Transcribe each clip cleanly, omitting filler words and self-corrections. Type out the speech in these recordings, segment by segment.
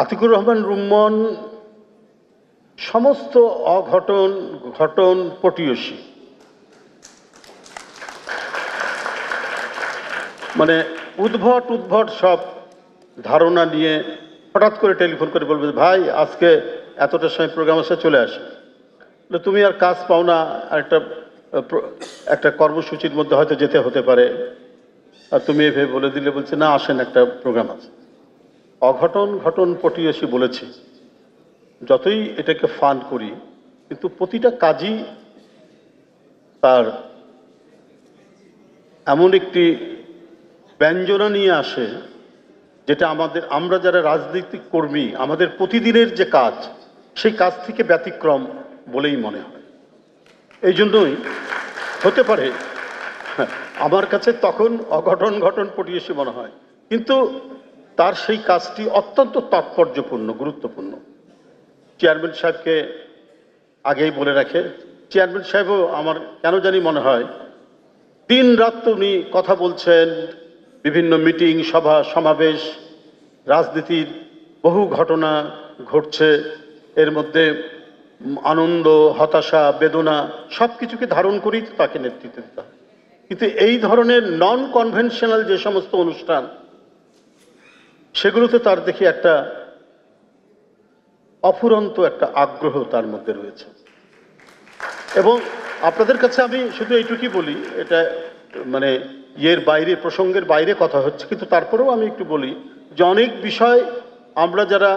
আতিকুর রহমান রুম্মন সমস্ত অঘটন ঘটন পটীয়সী, মানে উদ্ভট উদ্ভট সব ধারণা নিয়ে হঠাৎ করে টেলিফোন করে বলবে, ভাই আজকে এতটার সময় প্রোগ্রাম আসে, চলে আসে। তুমি আর কাজ পাও না, আর একটা কর্মসূচির মধ্যে হয়তো যেতে হতে পারে, আর তুমি এভাবে বলে দিলে বলছে না আসেন, একটা প্রোগ্রাম আছে। অঘটন ঘটন পটীয়সী বলেছি। যতই এটাকে ফান করি, কিন্তু প্রতিটা কাজই তার এমন একটি ব্যঞ্জনা নিয়ে আসে যেটা আমরা যারা রাজনৈতিক কর্মী, আমাদের প্রতিদিনের যে কাজ, সেই কাজ থেকে ব্যতিক্রম বলেই মনে হয়। এই জন্যই হতে পারে আমার কাছে তখন অঘটন ঘটন পটীয়সী মনে হয়, কিন্তু তার সেই কাজটি অত্যন্ত তাৎপর্যপূর্ণ, গুরুত্বপূর্ণ। চেয়ারম্যান সাহেবকে আগেই বলে রাখে, চেয়ারম্যান সাহেবও আমার কেন জানি মনে হয় দিন রাত উনি কথা বলছেন, বিভিন্ন মিটিং সভা সমাবেশ, রাজনীতির বহু ঘটনা ঘটছে, এর মধ্যে আনন্দ হতাশা বেদনা সব কিছুকে ধারণ করেই তাকে নেতৃত্ব দিতে হয়। কিন্তু এই ধরনের নন কনভেনশনাল যে সমস্ত অনুষ্ঠান, সেগুলোতে তার দেখি একটা অফুরন্ত একটা আগ্রহ তার মধ্যে রয়েছে। এবং আপনাদের কাছে আমি শুধু এইটুকুই বলি, এটা মানে ইয়ের বাইরে, প্রসঙ্গের বাইরে কথা হচ্ছে, কিন্তু তারপরেও আমি একটু বলি যে অনেক বিষয় আমরা যারা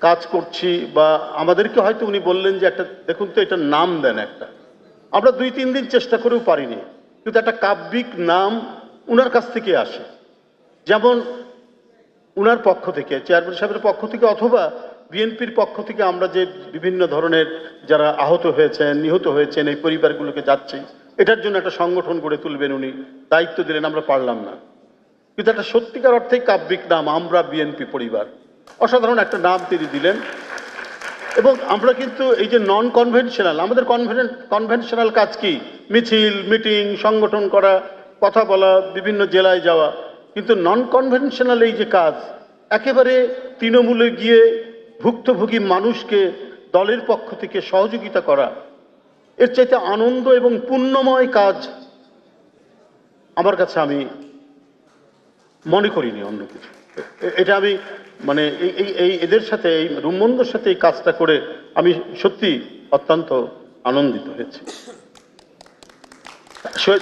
কাজ করছি, বা আমাদেরকে হয়তো উনি বললেন যে একটা দেখুন তো এটা নাম দেন একটা, আমরা 2-3 দিন চেষ্টা করেও পারিনি, কিন্তু একটা কাব্যিক নাম উনার কাছ থেকে আসে। যেমন উনার পক্ষ থেকে, চেয়ারম্যান সাহেবের পক্ষ থেকে, অথবা বিএনপির পক্ষ থেকে আমরা যে বিভিন্ন ধরনের যারা আহত হয়েছেন নিহত হয়েছেন এই পরিবারগুলোকে যাচ্ছে, এটার জন্য একটা সংগঠন গড়ে তুলবেন উনি দায়িত্ব দিলেন, আমরা পারলাম না। কিন্তু একটা সত্যিকার অর্থেই কাব্যিক নাম, আমরা বিএনপি পরিবার, অসাধারণ একটা নাম তিনি দিলেন। এবং আমরা কিন্তু এই যে নন কনভেনশনাল, আমাদের কনভেনশনাল কাজ কি? মিছিল মিটিং সংগঠন করা, কথা বলা, বিভিন্ন জেলায় যাওয়া। কিন্তু নন কনভেনশনাল এই যে কাজ, একেবারে তৃণমূলে গিয়ে ভুক্তভোগী মানুষকে দলের পক্ষ থেকে সহযোগিতা করা, এর চাইতে আনন্দ এবং পুণ্যময় কাজ আমার কাছে আমি মনে করিনি অন্য কিছু। এটা আমি মানে এই এদের সাথে, এই রুম্মনদের সাথে এই কাজটা করে আমি সত্যি অত্যন্ত আনন্দিত হয়েছি।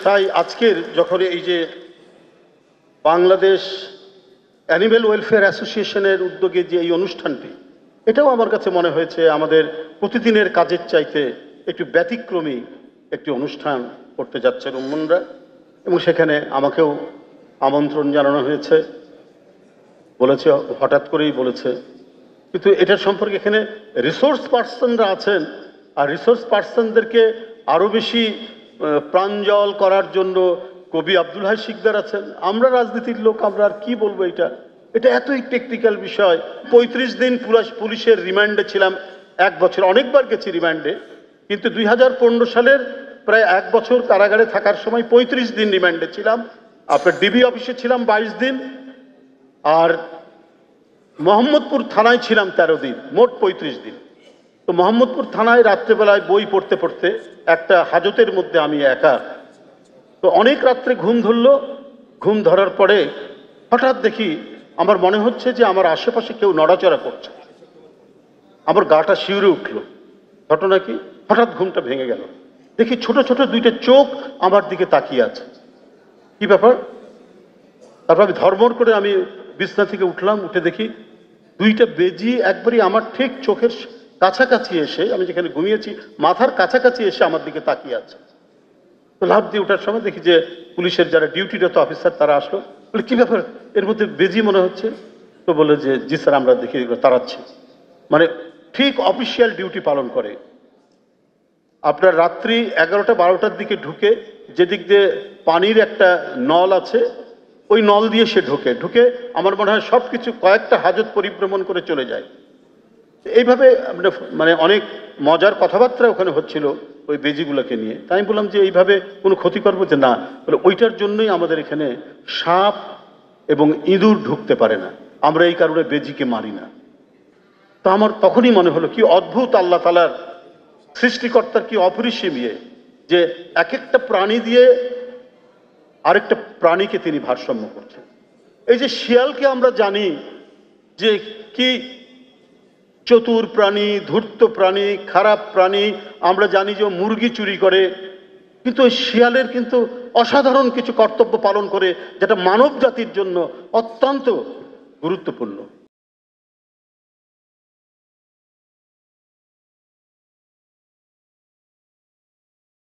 তাই আজকের যখন এই যে বাংলাদেশ অ্যানিম্যাল ওয়েলফেয়ার অ্যাসোসিয়েশনের উদ্যোগে যে এই অনুষ্ঠানটি, এটাও আমার কাছে মনে হয়েছে আমাদের প্রতিদিনের কাজের চাইতে একটু ব্যতিক্রমী একটি অনুষ্ঠান করতে যাচ্ছে রুম্মনরা, এবং সেখানে আমাকেও আমন্ত্রণ জানানো হয়েছে, বলেছে হঠাৎ করেই বলেছে। কিন্তু এটার সম্পর্কে এখানে রিসোর্স পার্সনরা আছেন, আর রিসোর্স পার্সনদেরকে আরও বেশি প্রাঞ্জল করার জন্য কবি আব্দুল হাই শিকদার আছেন। আমরা রাজনীতির লোক, আমরা আর কি বলবো, এটা এতই টেকনিক্যাল বিষয়। 35 দিন পুলিশের রিমান্ডে ছিলাম, 1 বছর, অনেকবার গেছি রিমান্ডে, কিন্তু 2015 সালের প্রায় 1 বছর কারাগারে থাকার সময় 35 দিন রিমান্ডে ছিলাম। আপনার ডিবি অফিসে ছিলাম 22 দিন, আর মোহাম্মদপুর থানায় ছিলাম 13 দিন, মোট 35 দিন। তো মোহাম্মদপুর থানায় রাত্রেবেলায় বই পড়তে পড়তে একটা হাজতের মধ্যে আমি একা, তো অনেক রাত্রে ঘুম ধরলো। ঘুম ধরার পরে হঠাৎ দেখি আমার মনে হচ্ছে যে আমার আশেপাশে কেউ নড়াচড়া করছে, আমার গাটা শিউরে উঠলো। ঘটনা কি, হঠাৎ ঘুমটা ভেঙে গেল, দেখি ছোট ছোট 2টা চোখ আমার দিকে তাকিয়ে আছে। কি ব্যাপার? তারপর আমি ধর্মর করে আমি বিছনা থেকে উঠলাম, উঠে দেখি 2টা বেজি একবারই আমার ঠিক চোখের কাছাকাছি এসে, আমি যেখানে ঘুমিয়েছি মাথার কাছাকাছি এসে আমার দিকে তাকিয়ে আছে। তো লাফ দিয়ে ওঠার সময় দেখি যে পুলিশের যারা ডিউটিরত অফিসার তারা আসলো, বলে কি ব্যাপার, এর মধ্যে বেজি মনে হচ্ছে। তো বলে যে জি স্যার, আমরা দেখি তাড়াচ্ছি। মানে ঠিক অফিসিয়াল ডিউটি পালন করে। আপনার রাত্রি 11টা-12টার দিকে ঢুকে, যেদিক দিয়ে পানির একটা নল আছে, ওই নল দিয়ে সে ঢুকে আমার মনে হয় সব কিছু কয়েকটা হাজত পরিভ্রমণ করে চলে যায়। এইভাবে মানে অনেক মজার কথাবার্তা ওখানে হচ্ছিল ওই বেজিগুলোকে নিয়ে। তাই আমি বললাম যে এইভাবে কোনো ক্ষতি করবো, যে না, বলে ওইটার জন্যই আমাদের এখানে সাপ এবং ইঁদুর ঢুকতে পারে না। আমরা এই কারণে বেজিকে মারি না। তো আমার তখনই মনে হলো কি অদ্ভুত আল্লাহ তাআলার সৃষ্টিকর্তার কি অপরিসীম ইয়ে, যে এক একটা প্রাণী দিয়ে আরেকটা প্রাণীকে তিনি ভারসাম্য করছেন। এই যে শিয়ালকে আমরা জানি যে কি চতুর প্রাণী, ধূর্ত প্রাণী, খারাপ প্রাণী, আমরা জানি যে ও মুরগি চুরি করে, কিন্তু ওই শিয়ালের কিন্তু অসাধারণ কিছু কর্তব্য পালন করে যেটা মানব জাতির জন্য অত্যন্ত গুরুত্বপূর্ণ।